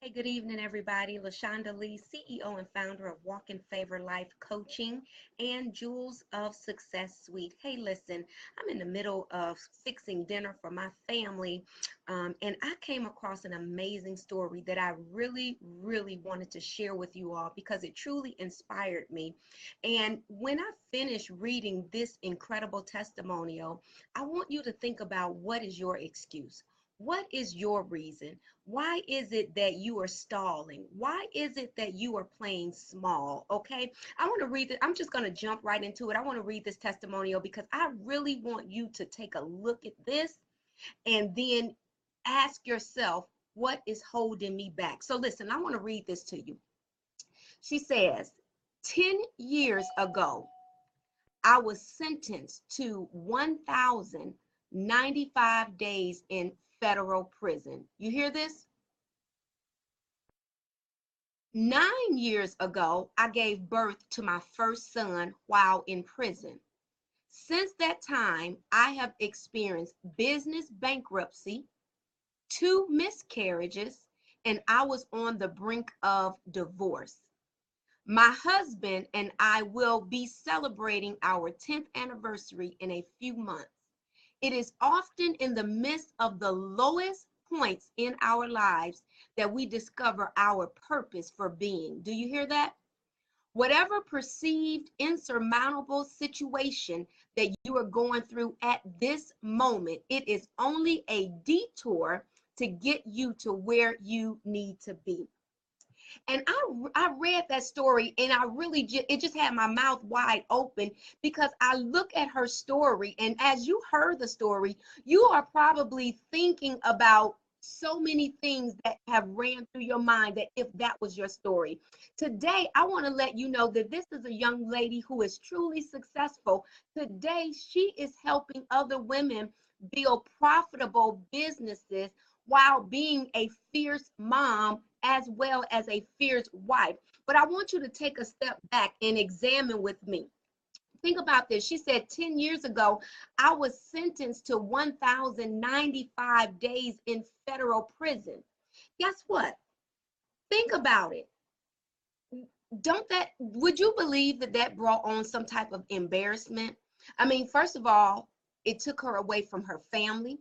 Hey, good evening, everybody. LaShonda Lee, CEO and founder of Walk in Favor Life Coaching and Jewels of Success Suite. Hey, listen, I'm in the middle of fixing dinner for my family, and I came across an amazing story that I really wanted to share with you all because it truly inspired me. And when I finish reading this incredible testimonial, I want you to think about what is your excuse? What is your reason? Why is it that you are stalling? Why is it that you are playing small? Okay, I want to read it. I'm just going to jump right into it. I want to read this testimonial because I really want you to take a look at this and then ask yourself, what is holding me back? So listen, I want to read this to you. She says, 10 years ago, I was sentenced to 1,095 days in federal prison. You hear this? 9 years ago, I gave birth to my first son while in prison. Since that time, I have experienced business bankruptcy, two miscarriages, and I was on the brink of divorce. My husband and I will be celebrating our 10th anniversary in a few months. It is often in the midst of the lowest points in our lives that we discover our purpose for being. Do you hear that? Whatever perceived insurmountable situation that you are going through at this moment, it is only a detour to get you to where you need to be. And I read that story and I really it just had my mouth wide open because I look at her story, and as you heard the story, you are probably thinking about so many things that have ran through your mind that if that was your story. Today, I want to let you know that this is a young lady who is truly successful. Today, she is helping other women build profitable businesses while being a fierce mom as well as a fierce wife. But I want you to take a step back and examine with me. Think about this. She said 10 years ago, I was sentenced to 1,095 days in federal prison. Guess what? Think about it. Would you believe that that brought on some type of embarrassment? I mean, first of all, it took her away from her family.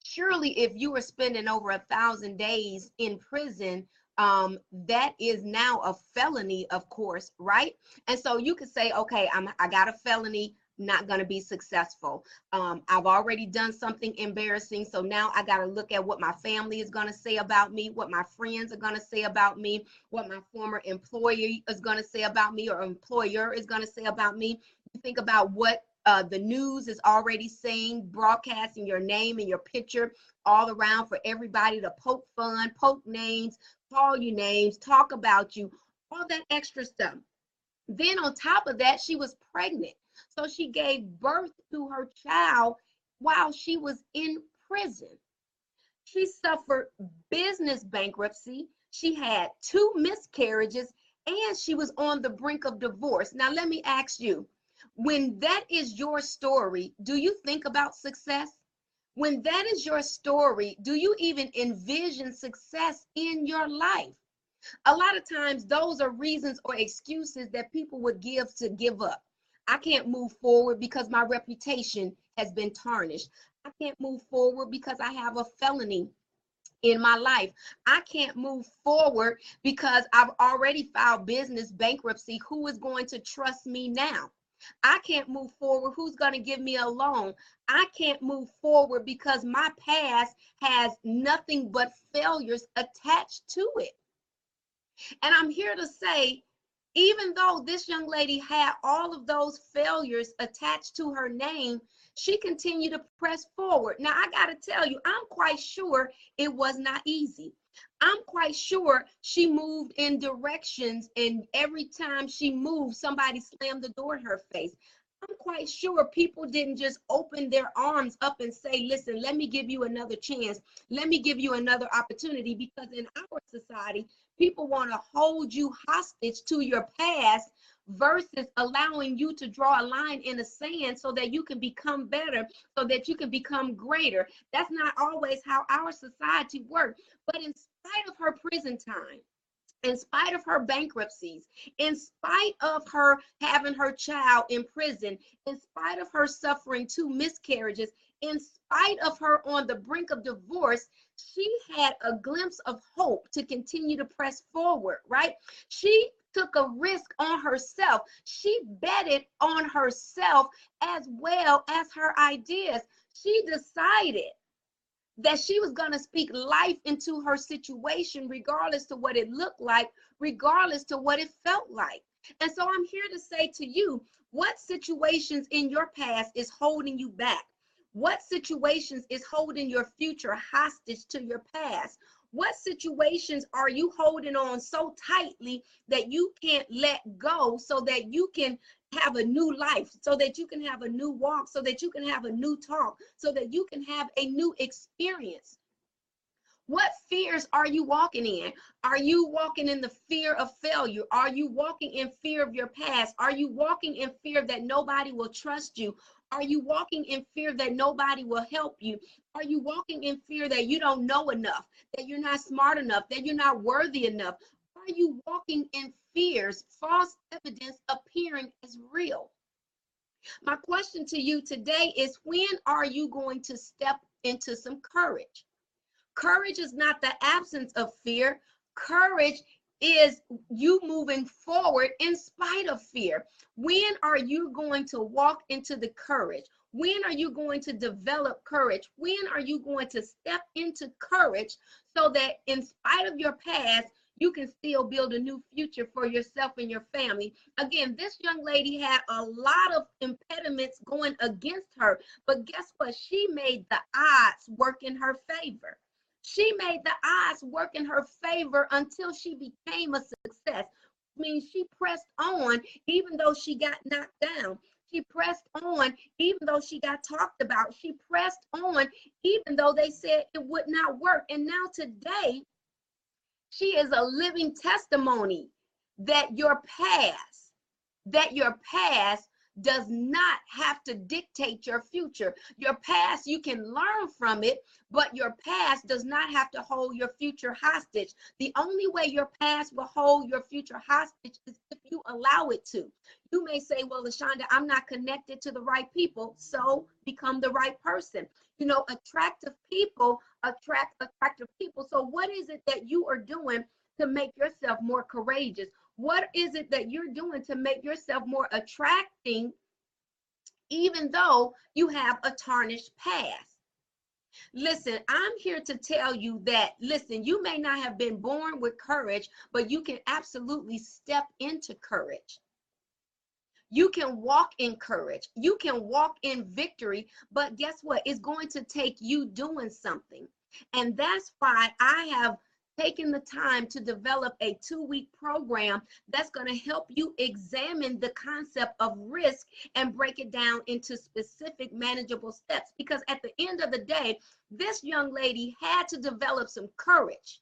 Surely if you were spending over 1,000 days in prison, that is now a felony, of course, right? And so you could say, okay, I got a felony, not going to be successful. I've already done something embarrassing, so now I got to look at what my family is going to say about me, what my friends are going to say about me, what my former employer is going to say about me, or employer is going to say about me. You think about what the news is already saying, broadcasting your name and your picture all around for everybody to poke fun, poke names, call you names, talk about you, all that extra stuff. Then on top of that, she was pregnant. So she gave birth to her child while she was in prison. She suffered business bankruptcy. She had two miscarriages and she was on the brink of divorce. Now, let me ask you, when that is your story, do you think about success? When that is your story, do you even envision success in your life? A lot of times, those are reasons or excuses that people would give to give up. I can't move forward because my reputation has been tarnished. I can't move forward because I have a felony in my life. I can't move forward because I've already filed business bankruptcy. Who is going to trust me now? I can't move forward. Who's going to give me a loan? I can't move forward because my past has nothing but failures attached to it. And I'm here to say, even though this young lady had all of those failures attached to her name, she continued to press forward. Now, I got to tell you, I'm quite sure it was not easy. I'm quite sure she moved in directions, and every time she moved, somebody slammed the door in her face. I'm quite sure people didn't just open their arms up and say, listen, let me give you another chance. Let me give you another opportunity, because in our society, people want to hold you hostage to your past versus allowing you to draw a line in the sand so that you can become better, so that you can become greater. That's not always how our society works. But in spite of her prison time, in spite of her bankruptcies, in spite of her having her child in prison, in spite of her suffering 2 miscarriages, in spite of her on the brink of divorce, she had a glimpse of hope to continue to press forward, right? She took a risk on herself. She betted on herself as well as her ideas. She decided that she was going to speak life into her situation, regardless to what it looked like, regardless to what it felt like. And so I'm here to say to you, what situations in your past is holding you back? What situations is holding your future hostage to your past? What situations are you holding on so tightly that you can't let go so that you can have a new life, so that you can have a new walk, so that you can have a new talk, so that you can have a new experience? What fears are you walking in? Are you walking in the fear of failure? Are you walking in fear of your past? Are you walking in fear that nobody will trust you? Are you walking in fear that nobody will help you? Are you walking in fear that you don't know enough, that you're not smart enough, that you're not worthy enough? Are you walking in fears, false evidence appearing as real? My question to you today is, when are you going to step into some courage? Courage is not the absence of fear. Courage is you moving forward in spite of fear. When are you going to walk into the courage? When are you going to develop courage? When are you going to step into courage so that in spite of your past, you can still build a new future for yourself and your family? Again, this young lady had a lot of impediments going against her, but guess what? She made the odds work in her favor. She made the odds work in her favor until she became a success. I mean, she pressed on even though she got knocked down. She pressed on even though she got talked about. She pressed on even though they said it would not work. And now today, she is a living testimony that your past does not have to dictate your future. Your past, you can learn from it, but your past does not have to hold your future hostage. The only way your past will hold your future hostage is if you allow it to. You may say, well, LaShonda, I'm not connected to the right people, so become the right person. You know, attractive people attract attractive people. So what is it that you are doing to make yourself more courageous? What is it that you're doing to make yourself more attracting, even though you have a tarnished past? Listen, I'm here to tell you that, listen, you may not have been born with courage, but you can absolutely step into courage. You can walk in courage. You can walk in victory, but guess what? It's going to take you doing something. And that's why I have taken the time to develop a 2-week program that's going to help you examine the concept of risk and break it down into specific manageable steps. Because at the end of the day, this young lady had to develop some courage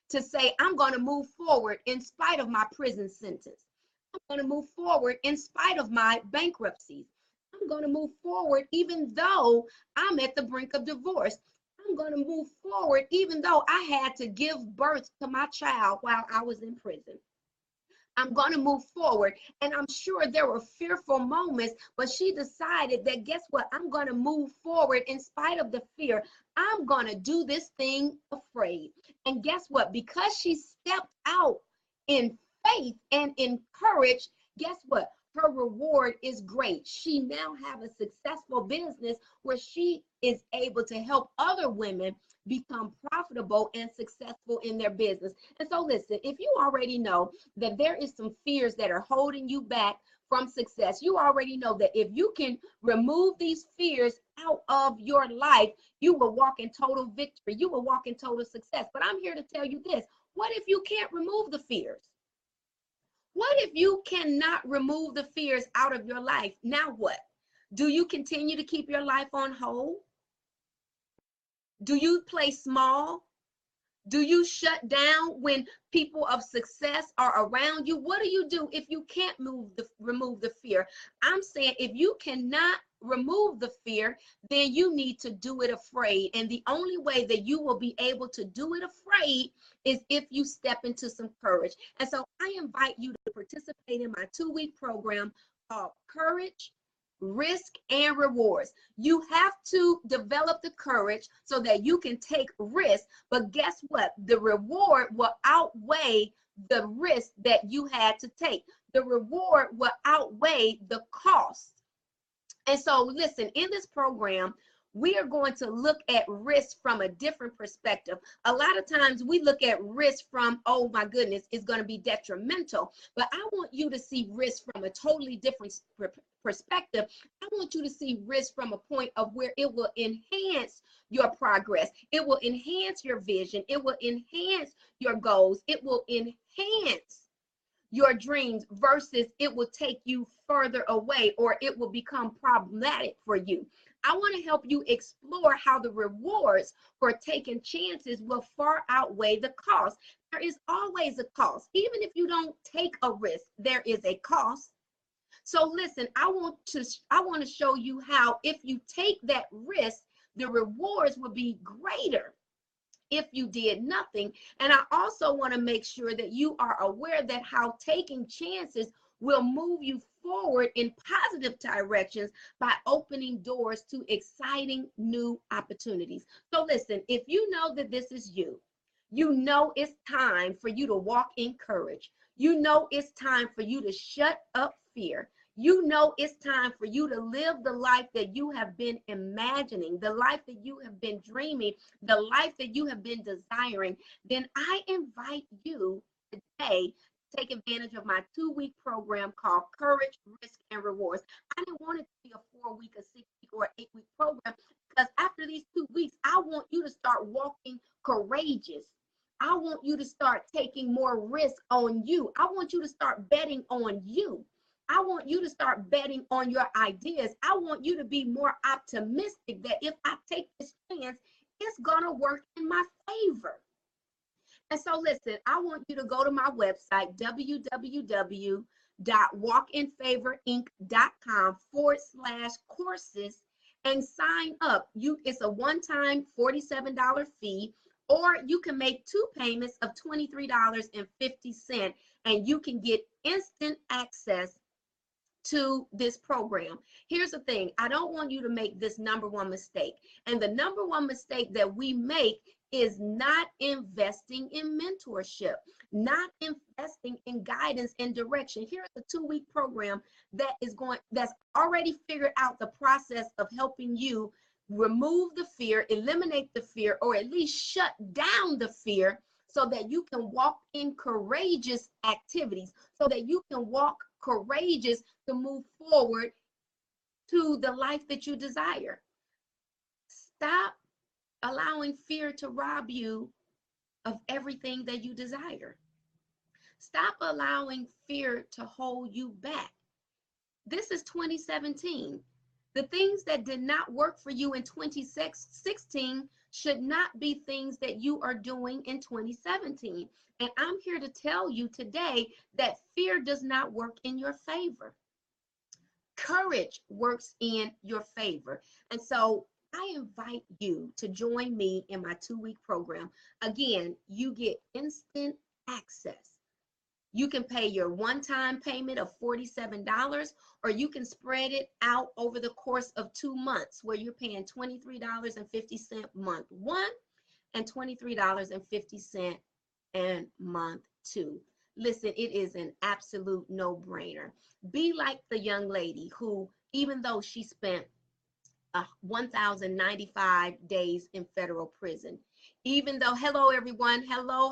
to say, I'm going to move forward in spite of my prison sentence. I'm going to move forward in spite of my bankruptcies. I'm going to move forward even though I'm at the brink of divorce. I'm going to move forward even though I had to give birth to my child while I was in prison. I'm going to move forward. And I'm sure there were fearful moments, but she decided that, guess what? I'm going to move forward in spite of the fear. I'm going to do this thing afraid. And guess what? Because she stepped out in faith and in courage, guess what? Her reward is great. She now have a successful business where she is able to help other women become profitable and successful in their business. And so listen, if you already know that there is some fears that are holding you back from success, you already know that if you can remove these fears out of your life, you will walk in total victory. You will walk in total success. But I'm here to tell you this. What if you can't remove the fears? What if you cannot remove the fears out of your life? Now what? Do you continue to keep your life on hold? Do you play small? Do you shut down when people of success are around you? What do you do if you can't remove the fear? I'm saying if you cannot remove the fear, then you need to do it afraid. And the only way that you will be able to do it afraid is if you step into some courage. And so I invite you to participate in my 2-week program called Courage, Risk, and Rewards. You have to develop the courage so that you can take risks. But guess what? The reward will outweigh the risk that you had to take. The reward will outweigh the cost. And so, listen, in this program, we are going to look at risk from a different perspective. A lot of times we look at risk from, oh my goodness, it's going to be detrimental. But I want you to see risk from a totally different perspective. I want you to see risk from a point of where it will enhance your progress. It will enhance your vision. It will enhance your goals. It will enhance your dreams versus it will take you further away, or it will become problematic for you. I want to help you explore how the rewards for taking chances will far outweigh the cost. There is always a cost. Even if you don't take a risk, there is a cost. So listen, I want to show you how if you take that risk, the rewards will be greater if you did nothing. And I also want to make sure that you are aware that how taking chances will move you forward in positive directions by opening doors to exciting new opportunities. So listen, if you know that this is you, you know it's time for you to walk in courage. You know it's time for you to shut up fear. You know it's time for you to live the life that you have been imagining, the life that you have been dreaming, the life that you have been desiring. Then I invite you today to take advantage of my 2-week program called Courage, Risk, and Rewards. I didn't want it to be a 4-week, a 6-week, or 8-week program because after these 2 weeks, I want you to start walking courageous. I want you to start taking more risk on you. I want you to start betting on you. I want you to start betting on your ideas. I want you to be more optimistic that if I take this chance, it's going to work in my favor. And so, listen, I want you to go to my website, www.walkinfavorinc.com/courses, and sign up. It's a one-time $47 fee, or you can make 2 payments of $23.50, and you can get instant access to this program. Here's the thing, I don't want you to make this number one mistake. And the number one mistake that we make is not investing in mentorship, not investing in guidance and direction. Here's a 2-week program that's already figured out the process of helping you remove the fear, eliminate the fear, or at least shut down the fear so that you can walk in courageous activities, so that you can walk courageous to move forward to the life that you desire. Stop allowing fear to rob you of everything that you desire. Stop allowing fear to hold you back. This is 2017. The things that did not work for you in 2016 should not be things that you are doing in 2017. And I'm here to tell you today that fear does not work in your favor. Courage works in your favor. And so I invite you to join me in my 2-week program. Again, you get instant access. You can pay your one-time payment of $47, or you can spread it out over the course of 2 months where you're paying $23.50 month 1 and $23.50 in month 2. Listen, it is an absolute no-brainer. Be like the young lady who, even though she spent 1,095 days in federal prison, even though, hello everyone, hello,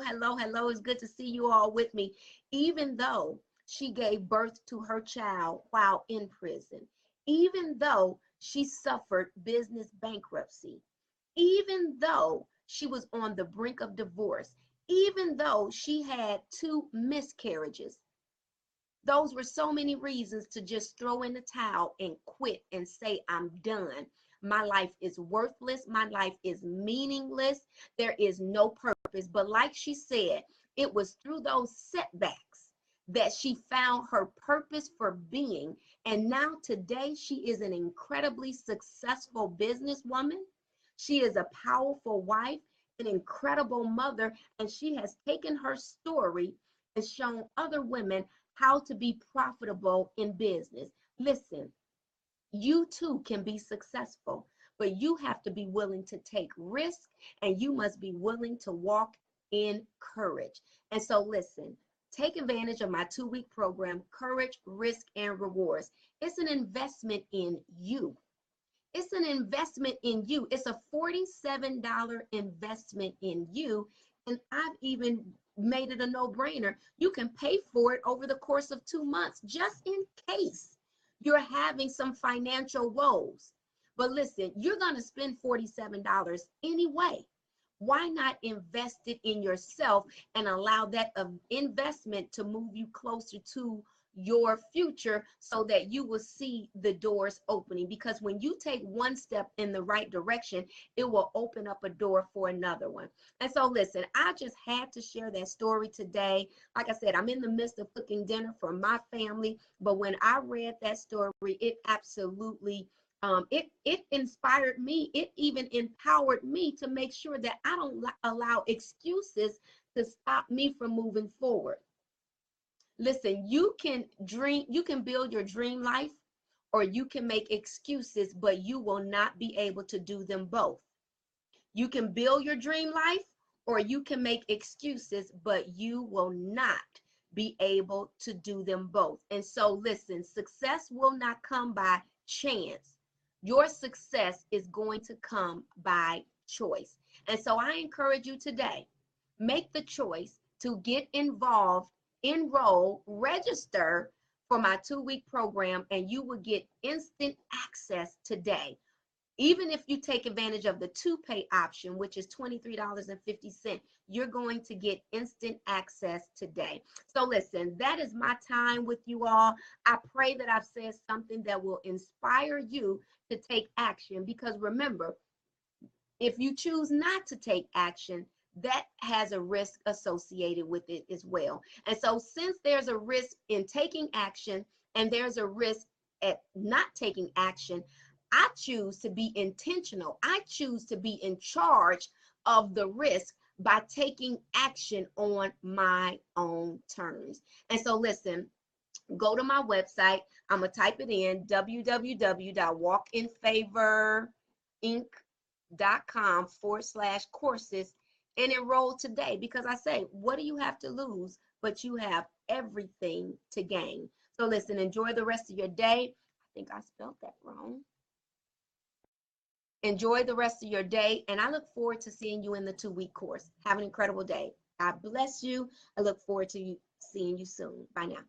it's good to see you all with me, even though she gave birth to her child while in prison, even though she suffered business bankruptcy, even though she was on the brink of divorce, even though she had 2 miscarriages. Those were so many reasons to just throw in the towel and quit and say, I'm done. My life is worthless. My life is meaningless. There is no purpose. But like she said, it was through those setbacks that she found her purpose for being. And now today, she is an incredibly successful businesswoman. She is a powerful wife, an incredible mother, and she has taken her story and shown other women how to be profitable in business. Listen, you too can be successful, but you have to be willing to take risk, and you must be willing to walk in courage. And so listen, take advantage of my 2-week program, Courage, Risk, and Rewards. It's an investment in you. It's an investment in you. It's a $47 investment in you. And I've even made it a no-brainer. You can pay for it over the course of 2 months, just in case you're having some financial woes. But listen, you're going to spend $47 anyway. Why not invest it in yourself and allow that investment to move you closer to your future so that you will see the doors opening? Because when you take one step in the right direction, it will open up a door for another one. And so listen, I just had to share that story today. Like I said, I'm in the midst of cooking dinner for my family, but when I read that story, it absolutely it inspired me. It even empowered me to make sure that I don't allow excuses to stop me from moving forward. Listen, you can dream, you can build your dream life, or you can make excuses, but you will not be able to do them both. You can build your dream life, or you can make excuses, but you will not be able to do them both. And so listen, success will not come by chance. Your success is going to come by choice. And so I encourage you today, make the choice to get involved, enroll, register for my 2-week program, and you will get instant access today. Even if you take advantage of the 2-pay option, which is $23.50, you're going to get instant access today. So listen, that is my time with you all. I pray that I've said something that will inspire you to take action, because remember, if you choose not to take action, that has a risk associated with it as well. And so since there's a risk in taking action and there's a risk at not taking action, I choose to be intentional. I choose to be in charge of the risk by taking action on my own terms. And so listen, go to my website. I'm going to type it in, www.walkinfavorinc.com/courses, and enroll today. Because I say, what do you have to lose? But you have everything to gain. So listen, enjoy the rest of your day. I think I spelled that wrong. Enjoy the rest of your day, and I look forward to seeing you in the 2-week course. Have an incredible day. God bless you. I look forward to seeing you soon. Bye now.